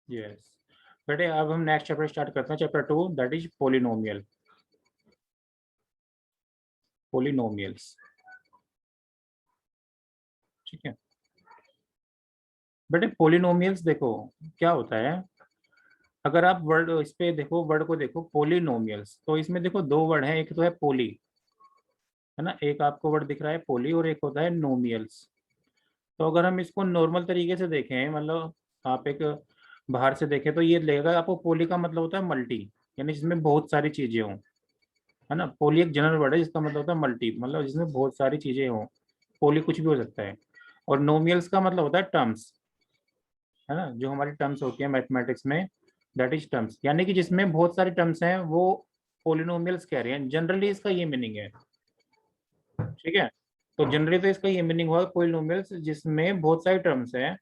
Yes बेटे, अब हम नेक्स्ट चैप्टर स्टार्ट करते हैं, chapter 2, that is polynomial, polynomials. ठीक है बेटे, पोलिनोमियल्स देखो क्या होता है। अगर आप वर्ड इस पे देखो, वर्ड को देखो पोलिनोमियल्स, तो इसमें देखो दो वर्ड हैं, एक तो है पोली, है ना, एक आपको वर्ड दिख रहा है पोली, और एक होता है नोमियल्स। तो अगर हम इसको नॉर्मल तरीके से देखें, मतलब आप एक बाहर से देखें, तो ये लगेगा आपको पोली का मतलब होता है मल्टी, यानी जिसमें बहुत सारी चीजें हों, है ना। पोली एक जनरल वर्ड है जिसका मतलब होता है मल्टी, मतलब जिसमें बहुत सारी चीजें हों। पोली कुछ भी हो सकता है। और नोमियल्स का मतलब होता है टर्म्स, है ना, जो हमारी टर्म्स होती है मैथमेटिक्स में, दैट इज टर्म्स, यानी कि जिसमें बहुत सारी टर्म्स हैं वो पोलिनोमियल्स कह रहे हैं, जनरली इसका ये मीनिंग है। ठीक है, तो जनरली तो इसका ये मीनिंग हुआ पोलिनोमियल्स जिसमें बहुत सारी टर्म्स हैं।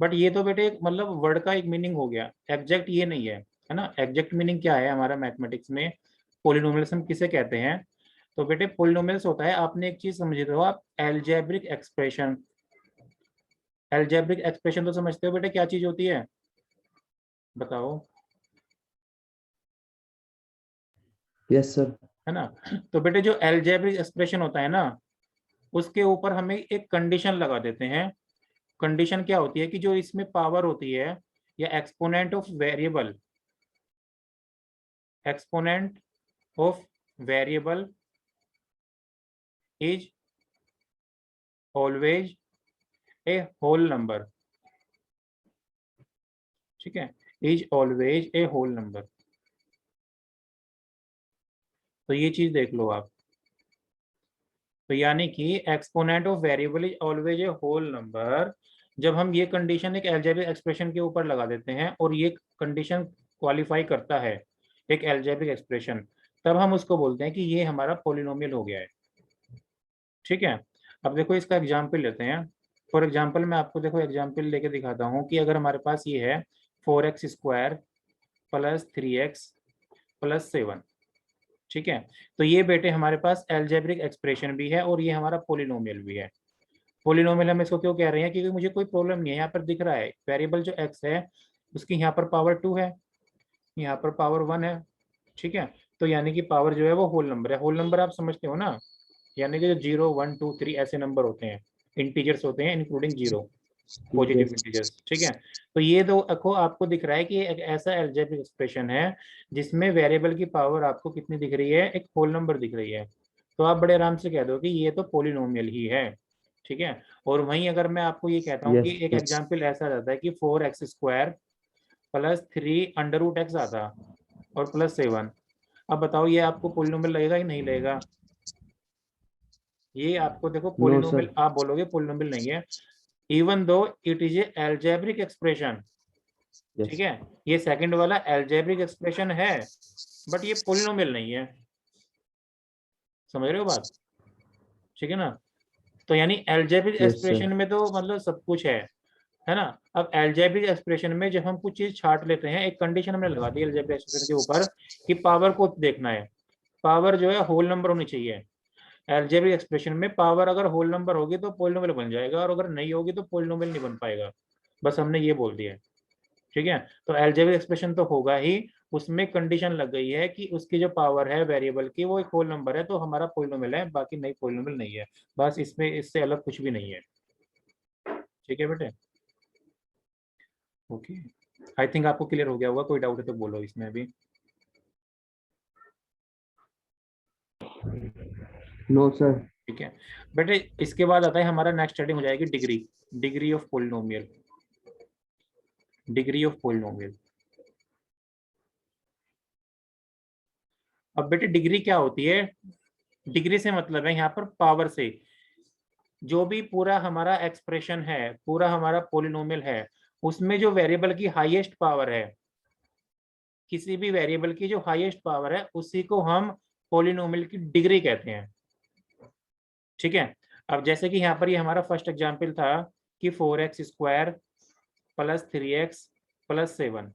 बट ये तो बेटे मतलब वर्ड का एक मीनिंग हो गया, एग्जैक्ट ये नहीं है ना। एग्जैक्ट मीनिंग क्या है हमारा मैथमेटिक्स में, पोलिनोमियल्स हम किसे कहते हैं। तो बेटे पोलिनोमियल्स होता है, आपने एक चीज समझे हो आप, एल्जेब्रिक एक्सप्रेशन। एल्जेब्रिक एक्सप्रेशन तो समझते हो बेटे क्या चीज होती है, बताओ। Yes sir. है ना, तो बेटे जो एल्जेब्रिक एक्सप्रेशन होता है ना, उसके ऊपर हमें एक कंडीशन लगा देते हैं। कंडीशन क्या होती है कि जो इसमें पावर होती है, या exponent of variable, exponent of variable is always a whole number. ठीक है, is always a whole number. तो ये चीज देख लो आप। तो यानी कि exponent of variable is always a whole number, जब हम ये कंडीशन एक अलजेब्रिक एक्सप्रेशन के ऊपर लगा देते हैं और ये कंडीशन क्वालिफाई करता है एक अलजेब्रिक एक्सप्रेशन, तब हम उसको बोलते हैं कि ये हमारा पोलिनोमियल हो गया है। ठीक है, अब देखो इसका एग्जाम्पल लेते हैं। फॉर एग्जाम्पल मैं आपको देखो एग्जाम्पल लेके दिखाता हूँ कि अगर हमारे पास ये है 4x² प्लस 3x प्लस 7। ठीक है, तो ये बेटे हमारे पास एल्जेब्रिक एक्सप्रेशन भी है और ये हमारा पोलिनोमियल भी है। पोलिनोमियल हम इसको क्यों कह रहे हैं, क्योंकि मुझे कोई प्रॉब्लम नहीं है, यहाँ पर दिख रहा है वेरिएबल जो x है उसकी यहाँ पर पावर 2 है, यहाँ पर पावर 1 है। ठीक है, तो यानी कि पावर जो है वो होल नंबर है। होल नंबर आप समझते हो ना, यानी कि जो 0 1 2 3 ऐसे नंबर होते हैं, इंटीजर्स होते हैं including zero, positive yes. Integers. ठीक है, तो ये दो अखो आपको दिख रहा है कि एक ऐसा एल्जेब्रिक एक्सप्रेशन है जिसमें वेरिएबल की पावर आपको कितनी दिख रही है, एक होल नंबर दिख रही है। तो आप बड़े आराम से कह दो कि ये तो पोलिनोमियल ही है। ठीक है, और वहीं अगर मैं आपको ये कहता हूँ कि यस एक सर। एग्जाम्पल ऐसा रहता है कि 4x² प्लस 3 √x आता और प्लस 7, अब बताओ ये आपको पोलिनोमियल लगेगा कि नहीं लगेगा। ये आपको देखो नो पोलिनोमियल सर। आप बोलोगे पोलिनोमियल नहीं है, even though it is a algebraic expression. ठीक यस। है, ये सेकंड वाला एल्जेब्रिक एक्सप्रेशन है, बट ये पोलिनोमियल नहीं है। समझ रहे हो बात, ठीक है ना। तो यानी एल्जेब्रिक यस सर। एक्सप्रेशन में तो मतलब सब कुछ है ना। अब एल्जेब्रिक एक्सप्रेशन में जब हम कुछ चीज छाट लेते हैं, एक कंडीशन हमने लगा दी एल्जेब्रिक एक्सप्रेशन के ऊपर कि पावर को देखना है, पावर जो है होल नंबर होनी चाहिए। एल्जेब्रिक एक्सप्रेशन में पावर अगर होल नंबर होगी तो पोलिनोमियल बन जाएगा, और अगर नहीं होगी तो पोलिनोमियल नहीं बन पाएगा। बस हमने ये बोल दिया। ठीक है, तो एल्जेब्रिक एक्सप्रेशन तो होगा ही, उसमें कंडीशन लग गई है कि उसकी जो पावर है वेरिएबल की वो एक होल नंबर है, तो हमारा पोलिनोमियल है, बाकी नहीं पोलिनोमियल नहीं है। बस इसमें इससे अलग कुछ भी नहीं है। ठीक है बेटे, ओके। आई थिंक आपको क्लियर हो गया होगा, कोई डाउट है तो बोलो इसमें भी। No sir. ठीक है बेटे, इसके बाद आता है हमारा नेक्स्ट स्टडी हो जाएगी degree, degree of polynomial, degree of polynomial. अब बेटे डिग्री क्या होती है, डिग्री से मतलब है यहाँ पर पावर से। जो भी पूरा हमारा एक्सप्रेशन है, पूरा हमारा पोलिनोमियल है, उसमें जो वेरिएबल की हाईएस्ट पावर है, किसी भी वेरिएबल की जो हाईएस्ट पावर है उसी को हम पोलिनोमियल की डिग्री कहते हैं। ठीक है, अब जैसे कि यहाँ पर ये हमारा फर्स्ट एग्जांपल था कि 4x² प्लस 3x प्लस 7।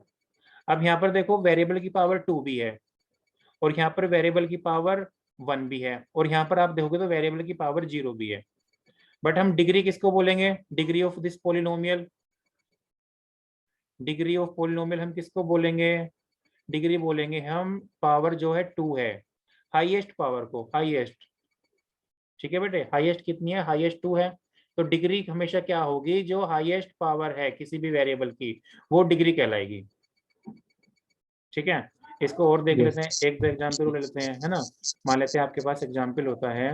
अब यहाँ पर देखो वेरिएबल की पावर 2 भी है, और यहाँ पर वेरिएबल की पावर 1 भी है, और यहाँ पर आप देखोगे तो वेरिएबल की पावर 0 भी है। बट हम डिग्री किसको बोलेंगे, degree of this polynomial, degree of polynomial हम किसको बोलेंगे? डिग्री बोलेंगे हम पावर जो है 2 है, हाईएस्ट पावर को, हाईएस्ट। ठीक है बेटे, हाईएस्ट कितनी है? हाईएस्ट 2 है। तो डिग्री हमेशा क्या होगी? जो हाईएस्ट पावर है किसी भी वेरिएबल की, वो डिग्री कहलाएगी। ठीक है, इसको और देख लेते हैं, Yes. एक दो एग्जाम्पल ले लेते हैं, है ना। मान लेते हैं आपके पास एग्जाम्पल होता है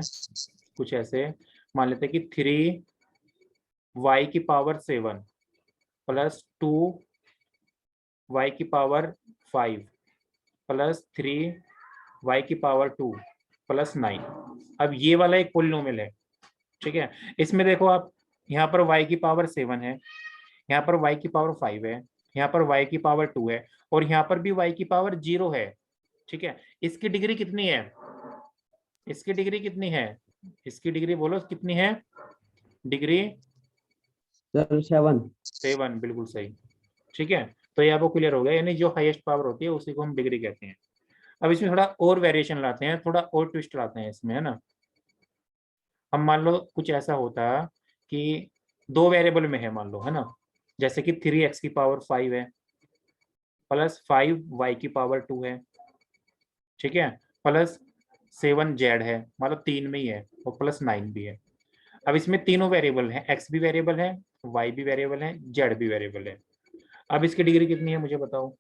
कुछ ऐसे, मान लेते हैं कि 3y की पावर 7 प्लस 2y की पावर 5 प्लस 3y की पावर 2 प्लस 9। अब ये वाला एक पोलिनोमियल है। ठीक है, इसमें देखो आप, यहाँ पर y की पावर 7 है, यहाँ पर y की पावर 5 है, यहाँ पर y की पावर 2 है, और यहाँ पर भी y की पावर 0 है। ठीक है, इसकी डिग्री कितनी है? इसकी डिग्री कितनी है? इसकी डिग्री बोलो कितनी है? Degree Sir, 7. 7, बिल्कुल सही। ठीक है, तो ये आपको क्लियर हो गया, यानी जो हाईएस्ट पावर होती है उसी को हम डिग्री कहते हैं। अब इसमें थोड़ा और वेरिएशन लाते हैं, थोड़ा और ट्विस्ट लाते हैं इसमें, है ना। हम मान लो कुछ ऐसा होता है कि दो वेरिएबल में है, मान लो, है ना, जैसे कि 3x की पावर 5 है प्लस 5y की पावर 2 है। ठीक है, प्लस 7z है, मतलब 3 में ही है, और प्लस 9 भी है। अब इसमें तीनों वेरिएबल हैं, x भी वेरिएबल है, y भी वेरिएबल है, z भी वेरिएबल है। अब इसकी डिग्री कितनी है मुझे बताओ?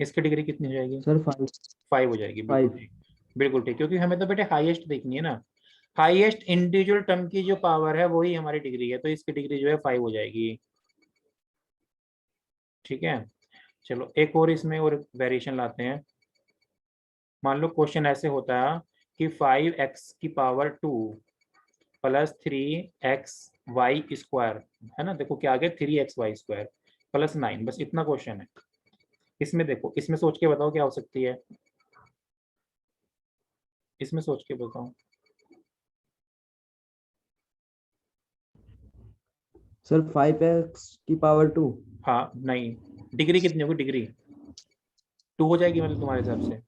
इसकी डिग्री कितनी हो जाएगी? Sir, 5. 5 हो जाएगी, बिल्कुल 5. ठीक। बिल्कुल ठीक, क्योंकि हमें तो बेटे हाईएस्ट देखनी है ना। हाईएस्ट इंडिविजुअल टर्म की जो पावर है वही हमारी डिग्री है, तो इसकी डिग्री जो है 5 हो जाएगी। ठीक है, चलो एक और इसमें और वेरिएशन लाते हैं। मान लो क्वेश्चन ऐसे होता है कि 5x की पावर 2 प्लस 3xy स्क्वायर, है ना, देखो क्या आ गया, 3xy स्क्वायर प्लस 9, बस इतना क्वेश्चन है। इसमें देखो, इसमें सोच के बताओ क्या हो सकती है, इसमें सोच के बताओ। Sir, 5x की पावर 2. हाँ नहीं, डिग्री कितनी होगी? डिग्री 2 हो जाएगी मतलब तुम्हारे हिसाब से?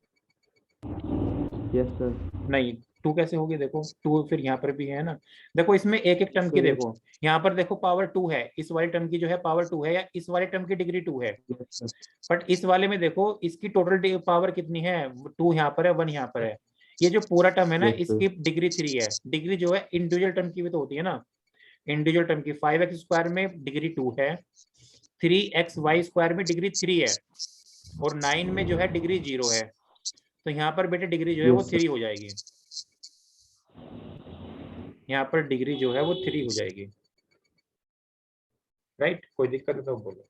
Yes, sir. नहीं, 2 कैसे होगी? देखो 2 फिर यहाँ पर भी है ना, देखो इसमें एक एक टर्म की Sir, देखो, यहाँ पर देखो पावर 2 है, इस वाले टर्म की जो है पावर 2 है, या इस वाले टर्म की डिग्री 2 है। yes, sir. बट इस वाले में देखो इसकी टोटल पावर कितनी है? 2 यहाँ पर है, 1 यहाँ पर है। ये जो पूरा टर्म है ना, Yes, sir. इसकी डिग्री 3 है। डिग्री जो है इंडिविजुअल टर्म की भी तो होती है ना, इंडिविजुअल टर्म की 5x स्क्वायर में डिग्री 2 है, 3xy स्क्वायर में डिग्री 3 है, और 9 में जो है डिग्री 0 है। तो यहाँ पर बेटे डिग्री जो है वो Yes, sir. 3 हो जाएगी, यहाँ पर डिग्री जो है वो 3 हो जाएगी। राइट, कोई दिक्कत है तो बोलो।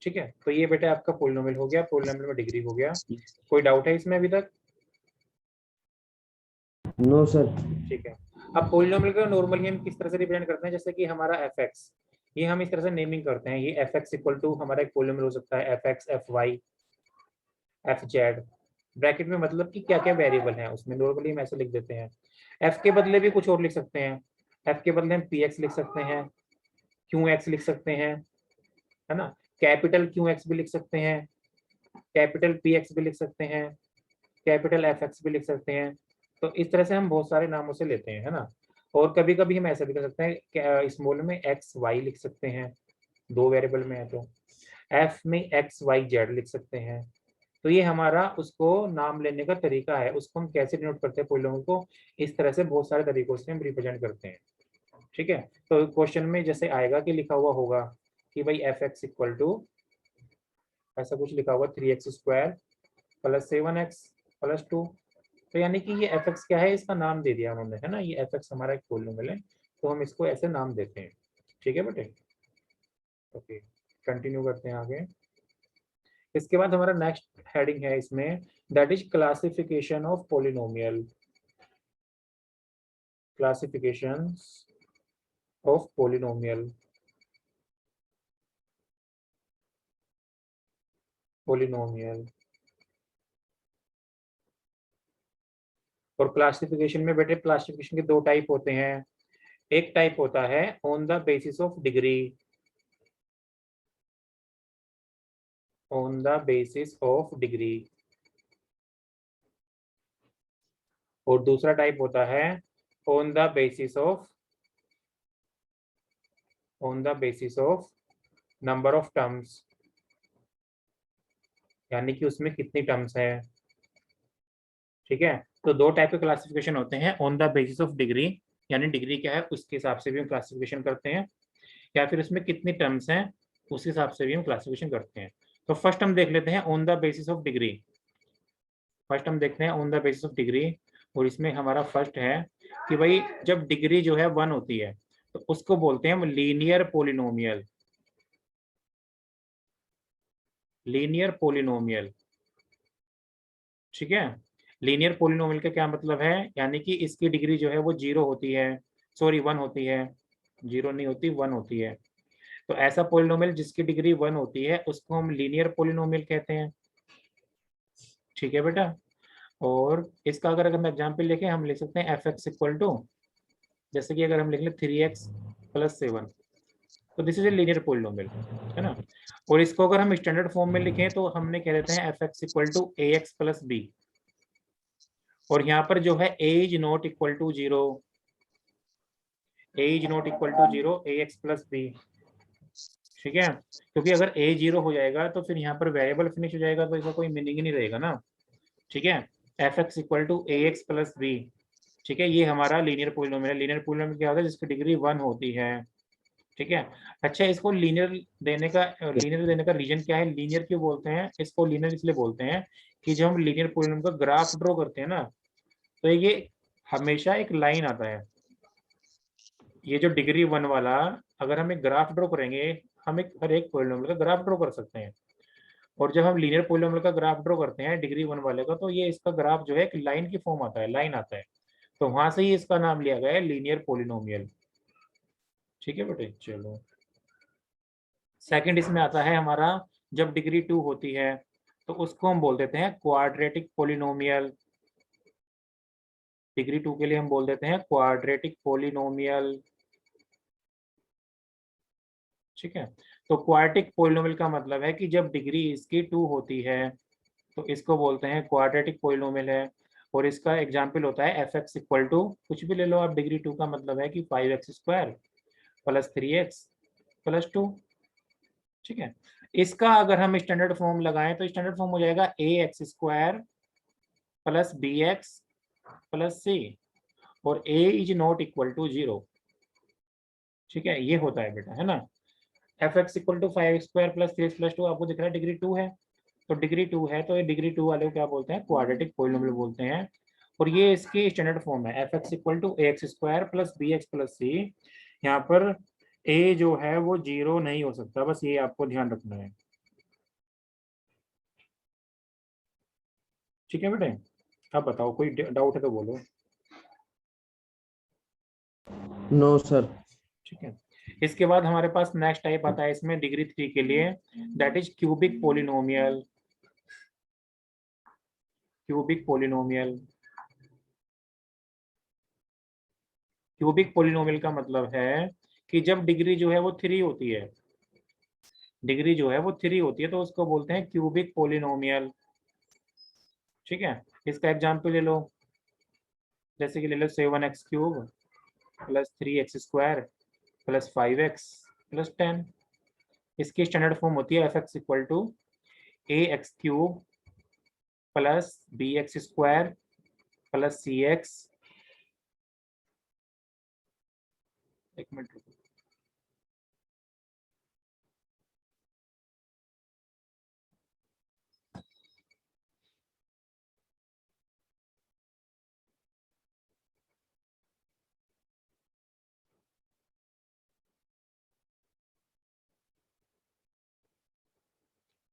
ठीक है, तो ये बेटा आपका पोलिनोमियल हो गया, पोलिनोमियल में डिग्री हो गया। कोई डाउट है इसमें अभी तक? No, sir. ठीक है, अब पोलिनोमियल का नॉर्मली हम किस तरह से रिप्रेजेंट करते हैं, जैसे कि हमारा एफ एक्स, ये हम इस तरह से नेमिंग करते हैं, ये एफ एक्स इक्वल टू हमारा एक पोलिनोमियल हो सकता है, f x, f y, f z, bracket में मतलब कि क्या क्या वेरिएबल हैं उसमें, नॉर्मली हम ऐसे लिख देते हैं। एफ के बदले भी कुछ और लिख सकते हैं, एफ के बदले हम पी एक्स लिख सकते हैं, क्यू एक्स लिख सकते हैं, है ना, कैपिटल क्यू एक्स भी लिख सकते हैं, कैपिटल पी एक्स भी लिख सकते हैं, कैपिटल एफ एक्स भी लिख सकते हैं। तो इस तरह से हम बहुत सारे नामों से लेते हैं, है ना। और कभी कभी हम ऐसा भी कर सकते हैं, स्मॉल में एक्स वाई लिख सकते हैं, दो वेरिएबल में है तो, एफ में एक्स वाई जेड लिख सकते हैं। तो ये हमारा उसको नाम लेने का तरीका है, उसको हम कैसे डिनोट करते हैं पोलिनोमियल को, इस तरह से बहुत सारे तरीकों से हम रिप्रेजेंट करते हैं। ठीक है, तो क्वेश्चन में जैसे आएगा कि लिखा हुआ होगा कि भाई एफ एक्स इक्वल टू, ऐसा कुछ लिखा हुआ 3x square plus 7x plus 2। तो यानी कि ये एफ एक्स क्या है, इसका नाम दे दिया उन्होंने, है ना, ये एफ एक्स हमारा एक पोलिनोमियल है, तो हम इसको ऐसे नाम देते हैं। ठीक है बेटे, ओके, कंटिन्यू करते हैं आगे। इसके बाद हमारा नेक्स्ट हेडिंग है इसमें, that is classification of polynomial, classification of polynomial, polynomial. और क्लासिफिकेशन में बेटे, क्लासिफिकेशन के दो टाइप होते हैं, एक टाइप होता है on the basis of degree, on the basis of degree, और दूसरा टाइप होता है on the basis of on the basis of number of terms, यानी कि उसमें कितनी टर्म्स है। ठीक है, तो दो टाइप के क्लासिफिकेशन होते हैं, on the basis of degree, यानी डिग्री क्या है उसके हिसाब से भी हम क्लासिफिकेशन करते हैं, या फिर उसमें कितनी टर्म्स हैं उस हिसाब से भी हम क्लासिफिकेशन करते हैं। तो फर्स्ट हम देख लेते हैं on the basis of degree. First हम देखते हैं on the basis of degree, और इसमें हमारा फर्स्ट है कि भाई जब डिग्री जो है 1 होती है तो उसको बोलते हैं हम लीनियर पोलिनोमियल। लीनियर पोलिनोमियल, ठीक है। लीनियर पोलिनोमियल का क्या मतलब है, यानी कि इसकी डिग्री जो है वो 0 होती है, सॉरी 1 होती है, 0 नहीं होती 1 होती है। तो ऐसा पोलिनोमियल जिसकी डिग्री 1 होती है उसको हम लीनियर पोलिनोमियल कहते हैं। ठीक है बेटा, और इसका अगर हम एग्जाम्पल लिखें, हम लिख सकते हैं एफ एक्स इक्वल टू, जैसे कि अगर हम लिख लें 3x + 7, तो this is a linear polynomial, है ना। और इसको अगर हम स्टैंडर्ड फॉर्म में लिखें तो हमने कह देते हैं F x equal to A x plus B, और यहाँ पर जो है A is not equal to 0, A is not equal to 0 A x plus B. ठीक है, क्योंकि अगर ए 0 हो जाएगा तो फिर यहाँ पर वेरिएबल फिनिश हो जाएगा, तो इसका कोई मीनिंग ही नहीं रहेगा ना। ठीक है, f x equal to A x plus B, ठीक है, ये हमारा लीनियर पोलिनोमियल है। लीनियर पोलिनोमियल क्या होता है, जिसकी डिग्री 1 होती है। ठीक है, अच्छा इसको लीनियर देने का रीजन क्या है, लीनियर क्यों बोलते हैं इसको, लीनियर इसलिए बोलते हैं कि जब हम लीनियर पोलिनोमियल का ग्राफ ड्रॉ करते हैं ना, तो ये हमेशा एक लाइन आता है। ये जो डिग्री 1 वाला, अगर हम एक ग्राफ ड्रॉ करेंगे, हम एक हर एक पोलिनोमियल का ग्राफ ड्रॉ कर सकते हैं, और जब हम लीनियर पोलिनोमियल का ग्राफ ड्रॉ करते हैं डिग्री 1 वाले का, तो ये इसका ग्राफ जो है एक लाइन की फॉर्म आता है, लाइन आता है, तो वहां से ही इसका नाम लिया गया है लीनियर पोलिनोमियल। ठीक है बेटे, चलो सेकंड इसमें आता है हमारा, जब डिग्री 2 होती है तो उसको हम बोल देते हैं क्वाड्रेटिक पोलिनोमियल। डिग्री 2 के लिए हम बोल देते हैं क्वाड्रेटिक पोलिनोमियल। ठीक है, तो क्वाड्रेटिक पोलिनोमियल का मतलब है कि जब डिग्री इसकी 2 होती है तो इसको बोलते हैं क्वाड्रेटिक पोलिनोमियल है। और इसका एग्जाम्पल होता है एफ एक्स इक्वल टू, कुछ भी ले लो आप, डिग्री 2 का मतलब है कि 5x² + 3x + 2। ठीक है, इसका अगर हम स्टैंडर्ड फॉर्म लगाएं तो स्टैंडर्ड फॉर्म हो जाएगा ax² + bx + c, और a is not equal to 0। ठीक है, ये होता है बेटा, है ना। F x equal to 5x² + 3x + 2 आपको दिख रहा है डिग्री 2 है, तो डिग्री 2 है तो ये डिग्री 2 वाले को क्या बोलते हैं, क्वाड्रेटिक पोलिनोमियल बोलते हैं। और ये इसकी स्टैंडर्ड फॉर्म है, f x equal to ax² + bx + c। यहाँ पर a जो है वो 0 नहीं हो सकता, बस ये आपको ध्यान रखना है। ठीक है बेटे, अब बताओ कोई डाउट है तो बोलो। No sir. ठीक है, इसके बाद हमारे पास नेक्स्ट टाइप आता है इसमें डिग्री 3 के लिए, that is cubic polynomial. Cubic polynomial, cubic polynomial का मतलब है कि जब डिग्री जो है वो 3 होती है, डिग्री जो है वो 3 होती है तो उसको बोलते हैं क्यूबिक पोलिनोमियल। ठीक है, इसका एग्जाम्पल ले लो, जैसे कि ले लो 7x³ + 3x² + 5x + 10। इसकी स्टैंडर्ड फॉर्म होती है f x equal to ax³ + bx² + cx। एक मिनट रुको।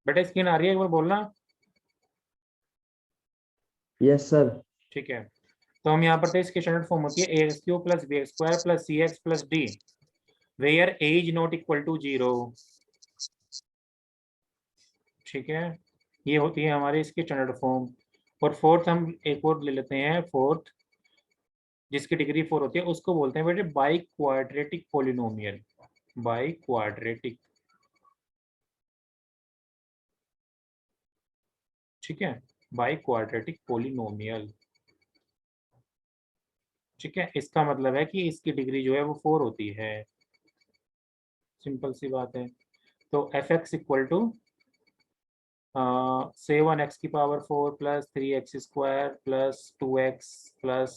बेटा स्क्रीन आ रही है, एक बार बोलना। Yes sir. ठीक है, तो हम यहाँ पर थे, इसकी स्टैंडर्ड फॉर्म होती है ax³ + bx² + cx + d, where a is not equal to 0। ठीक है, ये होती है हमारी इसकी स्टैंडर्ड फॉर्म। और फोर्थ हम एक और ले लेते हैं, फोर्थ जिसकी डिग्री 4 होती है उसको बोलते हैं बेटे by quadratic polynomial. By quadratic, ठीक है, बाई क्वाड्रेटिक पोलिनोमियल। ठीक है, इसका मतलब है कि इसकी डिग्री जो है वो 4 होती है। सिंपल सी बात है। तो एफ एक्स इक्वल टू से 1x की power 4 plus 3x square plus 2x plus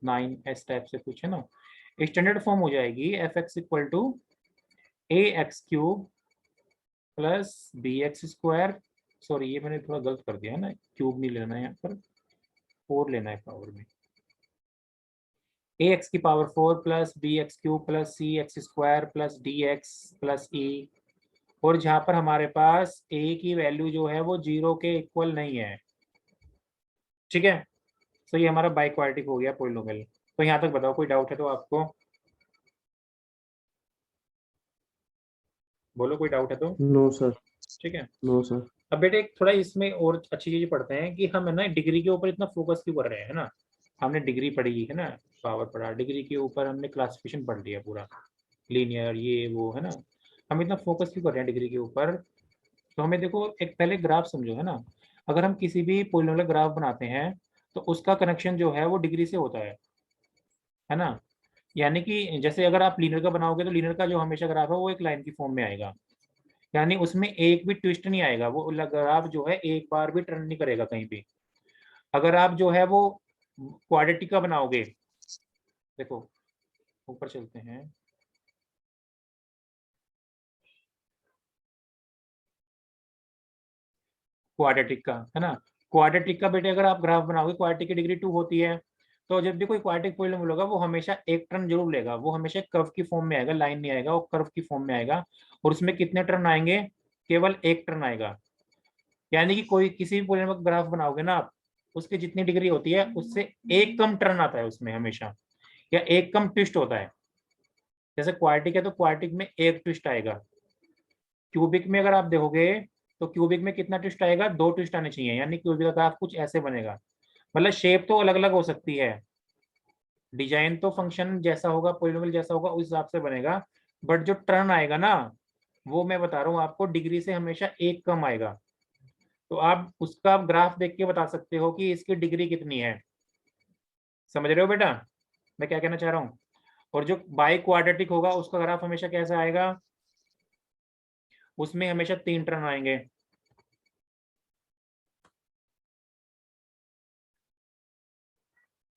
9 इस टाइप से कुछ है ना। स्टैंडर्ड फॉर्म हो जाएगी f x equal to A x cube plus B x square, sorry ये मैंने थोड़ा गलत कर दिया है ना, क्यूब नहीं लेना है यहाँ पर, 4 लेना है पावर में। ए एक्स की power 4 plus B X cube plus C X square plus D X plus E, और जहां पर हमारे पास a की वैल्यू जो है वो 0 के इक्वल नहीं है। ठीक है, तो ये हमारा बाई क्वाड्रेटिक हो गया पॉलिनोमियल। तो यहाँ तक बताओ, कोई डाउट है तो आपको बोलो, कोई डाउट है तो। No sir. ठीक है, नो सर। अब बेटे एक थोड़ा इसमें और अच्छी चीज पढ़ते हैं कि हम है ना डिग्री के ऊपर इतना फोकस क्यों कर रहे हैं ना। हमने डिग्री पढ़ी है ना, पावर पढ़ा, डिग्री के ऊपर हमने क्लासिफिकेशन पढ़ लिया पूरा, लीनियर ये वो है ना। हम इतना फोकस क्यों कर रहे हैं डिग्री के ऊपर। तो हमें देखो एक पहले ग्राफ समझो है ना। अगर हम किसी भी पॉलिनोमियल ग्राफ बनाते हैं तो उसका कनेक्शन जो है वो डिग्री से होता है ना। यानी कि जैसे अगर आप लीनियर का बनाओगे तो लीनियर का जो हमेशा ग्राफ है वो एक लाइन की फॉर्म में आएगा, यानी उसमें एक भी ट्विस्ट नहीं आएगा, वो ग्राफ जो है एक बार भी टर्न नहीं करेगा कहीं भी। अगर आप जो है वो क्वाड्रेटिक का बनाओगे, देखो ऊपर चलते हैं, क्वाड्रेटिक का है ना। क्वाड्रेटिक का बेटे अगर आप ग्राफ बनाओगे, क्वाड्रेटिक की डिग्री 2 होती है, तो जब भी कोई क्वाड्रेटिक पॉलिनोमियल होगा वो हमेशा एक टर्न जरूर लेगा, वो हमेशा कर्व की फॉर्म में आएगा, लाइन नहीं आएगा, वो कर्व की फॉर्म में आएगा। और उसमें कितने टर्न आएंगे, केवल एक टर्न आएगा। यानी कि कोई किसी भी पॉलिनोमियल का ग्राफ बनाओगे ना आप, उसकी जितनी डिग्री होती है उससे एक कम टर्न आता है उसमें हमेशा, या एक कम ट्विस्ट होता है। जैसे क्वाड्रेटिक है तो क्वाड्रेटिक में एक ट्विस्ट आएगा। क्यूबिक में अगर आप देखोगे तो क्यूबिक में कितना ट्विस्ट आएगा, 2 ट्विस्ट आने चाहिए, यानी क्यूबिक का ग्राफ कुछ ऐसे बनेगा। मतलब शेप तो अलग अलग हो सकती है, डिजाइन तो फंक्शन जैसा होगा, पॉलिनोमियल जैसा होगा उस हिसाब से बनेगा, बट जो टर्न आएगा ना वो मैं बता रहा हूँ आपको डिग्री से हमेशा एक कम आएगा। तो आप उसका ग्राफ देख के बता सकते हो कि इसकी डिग्री कितनी है। समझ रहे हो बेटा मैं क्या कहना चाह रहा हूँ। और जो बाई क्वाड्रेटिक होगा उसका ग्राफ हमेशा कैसा आएगा, उसमें हमेशा 3 टर्न आएंगे।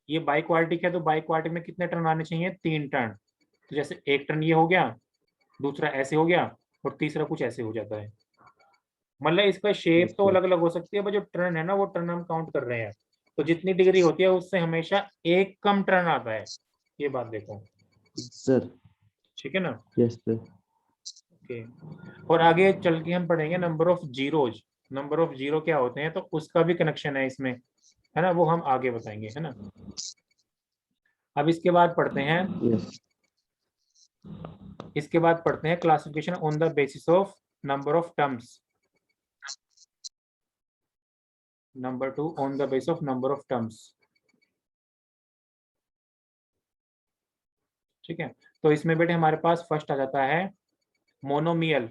ये बाई क्वाड्रेटिक है तो बाई क्वाड्रेटिक में कितने टर्न आने चाहिए, 3 टर्न। तो जैसे एक टर्न ये हो गया, दूसरा ऐसे हो गया, और तीसरा कुछ ऐसे हो जाता है। मतलब इसका शेप यस तो सर। अलग अलग हो सकती है, पर जो टर्न है ना वो टर्न हम काउंट कर रहे हैं। तो जितनी डिग्री होती है उससे हमेशा एक कम टर्न आता है, ये बात देखो। सर। ठीक है ना। Yes sir. ओके, और आगे चल के हम पढ़ेंगे number of zeros. Number of zero क्या होते हैं तो उसका भी कनेक्शन है इसमें, है ना, वो हम आगे बताएंगे है ना। अब इसके बाद पढ़ते हैं, यस। इसके बाद पढ़ते हैं classification on the basis of number of terms. Number 2 on the basis of number of terms. ठीक है, तो इसमें बेटे हमारे पास फर्स्ट आ जाता है मोनोमियल।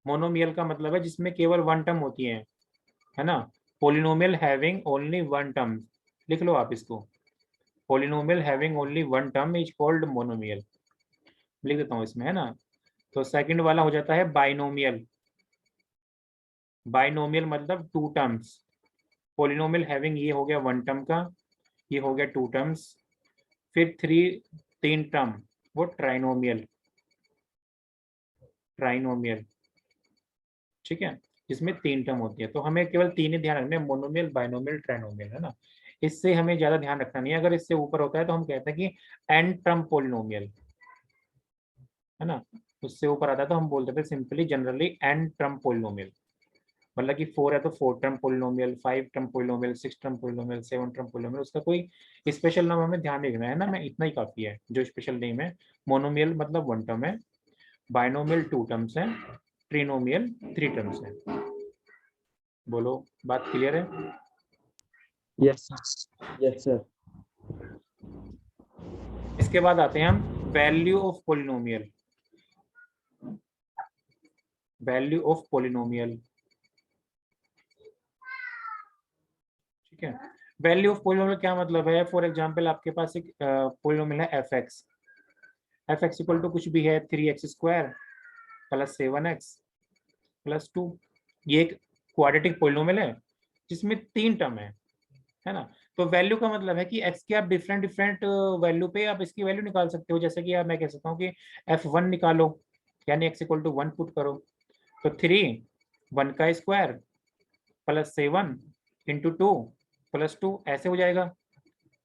मोनोमियल का मतलब है जिसमें केवल वन टर्म होती है ना। Polynomial having only one term, लिख लो आप इसको, polynomial having only one term is called monomial, लिख देता हूँ इसमें है ना। तो सेकंड वाला हो जाता है बाइनोमियल। बाइनोमियल मतलब 2 टर्म्स। पोलिनोमियल हैविंग ये हो गया वन टर्म का, ये हो गया 2 टर्म्स। फिर 3 टर्म, वो ट्राइनोमियल। ट्राइनोमियल, ठीक है, जिसमें 3 टर्म होती है। तो हमें केवल 3 ही ध्यान रखने हैं, मोनोमियल बाइनोमियल ट्राइनोमियल है ना। इससे हमें ज्यादा ध्यान रखना नहीं है, अगर इससे ऊपर होता है तो हम कहते हैं कि एन टर्म पोलिनोमियल, है ना। उससे ऊपर आता है तो हम बोलते थे simply generally n term polynomial. मतलब कि 4 है तो 4 term polynomial, 5 term polynomial, 6 term polynomial, 7 term polynomial, उसका कोई स्पेशल नाम हमें ध्यान नहीं रखना है ना, मैं इतना ही काफी है जो स्पेशल नेम है। मोनोमियल मतलब 1 टर्म है, बाइनोमियल 2 टर्म्स है, ट्रिनोमियल 3 टर्म्स है। बोलो, बात क्लियर है। Yes sir. Yes sir. इसके बाद आते हैं हम value of polynomial. Value of polynomial, ठीक है। वैल्यू ऑफ पोलिनोमियल क्या मतलब है, फॉर एग्जांपल आपके पास एक पोलिनोमियल है f x. F x equal to कुछ भी है 3x² प्लस 7x प्लस 2। ये एक क्वाड्रेटिक पॉलिनोमियल है जिसमें 3 टर्म है ना। तो वैल्यू का मतलब है कि x की आप डिफरेंट डिफरेंट वैल्यू पे आप इसकी वैल्यू निकाल सकते हो। जैसे कि आप मैं कह सकता हूँ कि f1 निकालो, यानी x इक्वल टू 1 पुट करो, तो 3 1 का स्क्वायर प्लस 7 इंटू 2 प्लस 2 ऐसे हो जाएगा।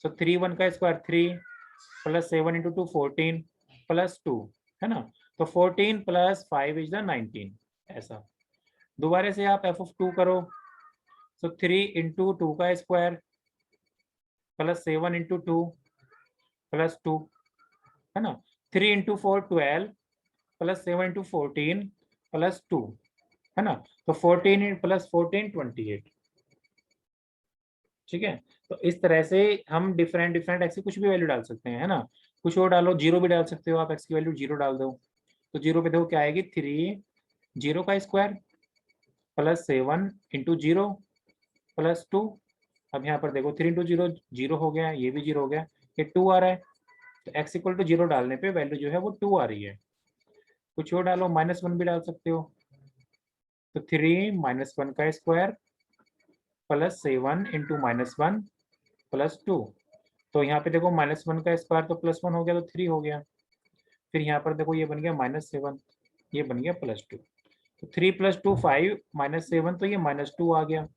तो 3 1 का स्क्वायर 3 प्लस 7 इंटू 2 14 प्लस 2 है ना। तो 14 प्लस 5 इज द 19 ऐसा। दोबारा से आप f(2) करो, तो 3 इंटू 2 का स्क्वायर प्लस 7 इंटू 2 प्लस 2 है ना। 3 इंटू 4 12 प्लस 7 इंटू 14 प्लस 2 है ना। तो 14 प्लस 14 28। ठीक है। तो इस तरह से हम डिफरेंट डिफरेंट एक्स की कुछ भी वैल्यू डाल सकते हैं, है ना। कुछ और डालो, जीरो भी डाल सकते हो आप, एक्स की वैल्यू जीरो डाल दो, तो जीरो पे देखो क्या आएगी 3 0 का स्क्वायर प्लस 7 इंटू 0 प्लस 2। अब यहाँ पर देखो 3 इंटू 0 0 हो गया, ये भी 0 हो गया, ये 2 आ रहा है। तो x इक्वल टू 0 डालने पे वैल्यू जो है वो 2 आ रही है। कुछ और डालो, -1 भी डाल सकते हो, तो 3 -1 का स्क्वायर प्लस 7 इंटू -1 प्लस 2। तो यहाँ पे देखो -1 का स्क्वायर तो +1 हो गया, तो 3 हो गया। फिर यहाँ पर देखो ये बन गया -7, ये बन गया +2। तो 3 + 2 5 -7, तो ये -2 आ गया।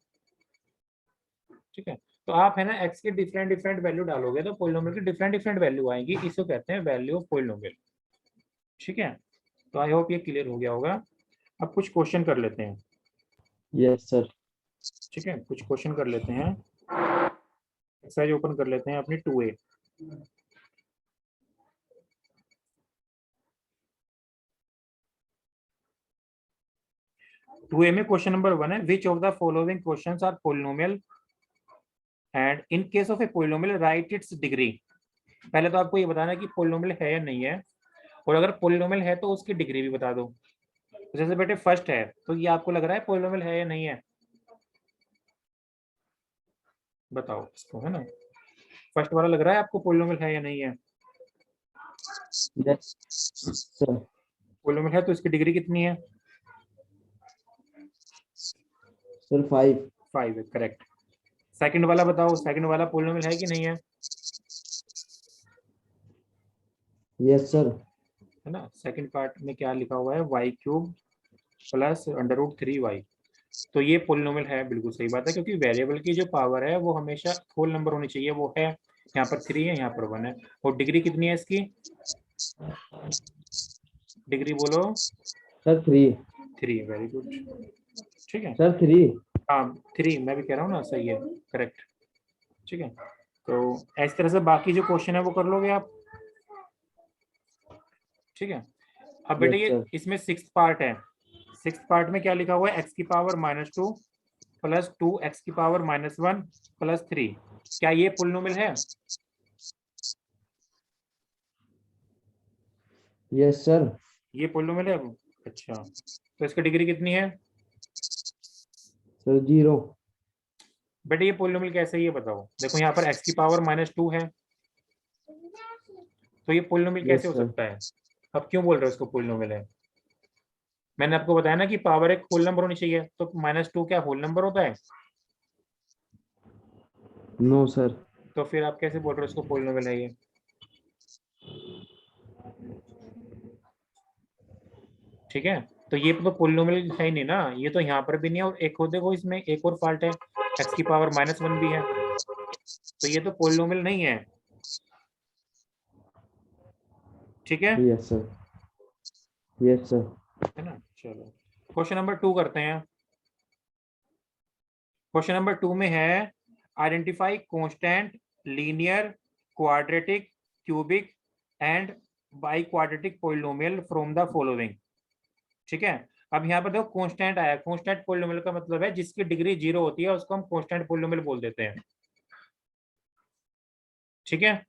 ठीक है। तो आप है ना x के डिफरेंट डिफरेंट वैल्यू डालोगे तो पॉलिनोमियल की डिफरेंट डिफरेंट वैल्यू आएंगी, इसको कहते हैं वैल्यू ऑफ पॉलिनोमियल। ठीक है। तो आई होप ये क्लियर हो गया होगा। अब कुछ क्वेश्चन कर लेते हैं। Yes sir. ठीक है, कुछ क्वेश्चन कर लेते हैं। एक्सरसाइज ओपन कर लेते हैं अपनी 2A। टू ए में क्वेश्चन नंबर 1 है, which of the following questions are polynomial and in case of a polynomial write its degree. पहले तो आपको ये बताना है कि पॉलिनोमियल है या नहीं है, और अगर पॉलिनोमियल है तो उसकी डिग्री भी बता दो। तो जैसे बेटे फर्स्ट है, तो ये आपको लग रहा है पॉलिनोमियल है या नहीं है, बताओ इसको, है ना। फर्स्ट वाला लग रहा है आपको पॉलिनोमियल है या नहीं है। Yes sir. पॉलिनोमियल है तो इसकी डिग्री कितनी है, सर 5। 5 है, करेक्ट। सेकंड वाला बताओ, सेकंड वाला पॉलिनोमियल है कि नहीं है, यस सर। है ना। सेकंड पार्ट में क्या लिखा हुआ है, y³ प्लस √3y। तो ये पॉलिनोमियल है, बिल्कुल सही बात है, क्योंकि वेरिएबल की जो पावर है वो हमेशा होल नंबर होनी चाहिए, वो है यहाँ पर 3 है, यहाँ पर 1 है। और डिग्री कितनी है इसकी, डिग्री बोलो। सर 3। 3, very good. ठीक है। सर 3। हाँ 3, मैं भी कह रहा हूँ ना, सही है, करेक्ट। ठीक है। तो इस तरह से बाकी जो क्वेश्चन है वो कर लोगे आप। ठीक है। अब बेटे यस ये सर। इसमें 6th पार्ट है। 6th पार्ट में क्या लिखा हुआ है, x की पावर -2 प्लस 2 x की पावर -1 प्लस 3। क्या ये पॉलिनोमियल है, यस सर। ये पॉलिनोमियल है। अच्छा, तो इसकी डिग्री कितनी है, सर 0। बेटे ये पॉलिनोमियल कैसे है ये बताओ। देखो यहाँ पर x की पावर -2 है, तो ये पॉलिनोमियल कैसे यस हो सर। सकता है। अब क्यों बोल रहे हो इसको पॉलिनोमियल है, मैंने आपको बताया ना कि पावर एक होल नंबर होनी चाहिए, तो -2 क्या होल नंबर होता है, नो सर। तो फिर आप कैसे बोल रहे हो इसको पॉलिनोमियल है ये। ठीक है। तो ये तो पॉलिनोमियल है ही नहीं ना, ये तो यहाँ पर भी नहीं है, और एक और देखो इसमें एक और फॉल्ट है, x की पावर -1 भी है, तो ये तो पॉलिनोमियल नहीं है। ठीक है यस सर। Yes sir. है ना। चलो क्वेश्चन नंबर 2 करते हैं। क्वेश्चन नंबर 2 में है, identify constant linear quadratic cubic and by quadratic polynomial from the following. ठीक है। अब यहाँ पर देखो कांस्टेंट आया, कांस्टेंट पॉलिनोमियल का मतलब है जिसकी डिग्री 0 होती है उसको हम कांस्टेंट पॉलिनोमियल बोल देते हैं। ठीक है।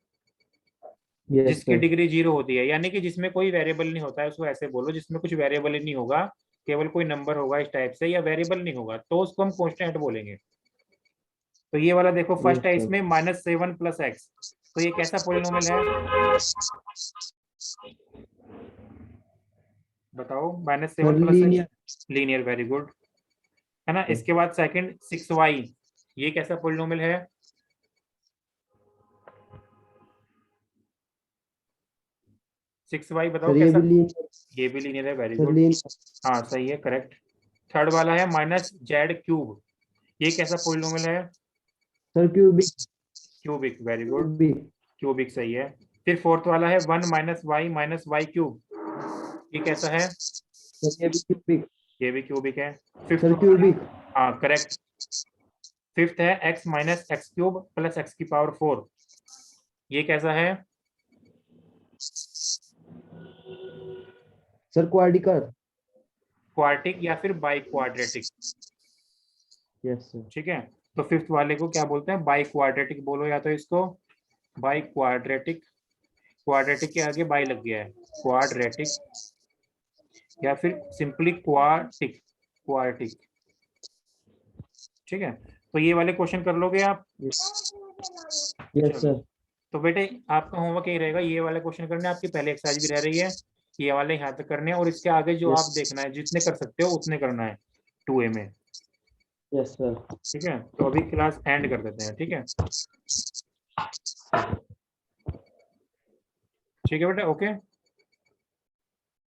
यस जिसकी सर। डिग्री 0 होती है, यानी कि जिसमें कोई वेरिएबल नहीं होता है, उसको ऐसे बोलो जिसमें कुछ वेरिएबल ही नहीं होगा, केवल कोई नंबर होगा इस टाइप से, या वेरिएबल नहीं होगा, तो उसको हम कांस्टेंट बोलेंगे। तो ये वाला देखो फर्स्ट यस है, सर। इसमें -7 + x, तो ये कैसा पॉलिनोमियल है, बताओ, -7 sir plus linear. Linear, very good, है ना। इसके बाद सेकंड 6y, ये कैसा पोलिनोमियल है? सिक्स वाई बताओ सर ये कैसा? भी लीनियर। ये भी लीनियर है, वेरी सर गुड। लीनियर। हाँ सही है, करेक्ट। थर्ड वाला है -z³, ये कैसा पोलिनोमियल है? Sir cubic. Cubic, very good, cubic. Cubic सही है। फिर फोर्थ वाला है 1 - y - y³ ये कैसा है? सर ये भी क्यूबिक। ये भी क्यूबिक है। फिफ्थ सर वाला है, क्यूबिक। हाँ करेक्ट। फिफ्थ है x - x³ + x⁴ ये कैसा है? सर क्वाड्रिकल। क्वार्टिक या फिर बाई क्वाड्रेटिक? Yes sir. ठीक है, तो फिफ्थ वाले को क्या बोलते हैं? बाई क्वाड्रेटिक बोलो, या तो इसको बाई क्वाड्रेटिक, क्वाड्रेटिक के आगे बाई लग गया है, क्वाड्रेटिक, या फिर सिंपली क्वार्टिक, क्वार्टिक। ठीक है, तो ये वाले क्वेश्चन कर लोगे आप? यस चलो, सर। तो बेटे आपका होमवर्क यही रहेगा, ये वाला क्वेश्चन करने, आपकी पहले एक्सरसाइज भी रह रही है, ये वाले यहाँ तक करने हैं, और इसके आगे जो आप यस। देखना है, जितने कर सकते हो उतने करना है 2A में। Yes sir. ठीक है, तो अभी क्लास एंड कर देते हैं, ठीक है? ठीक है बेटा, ओके।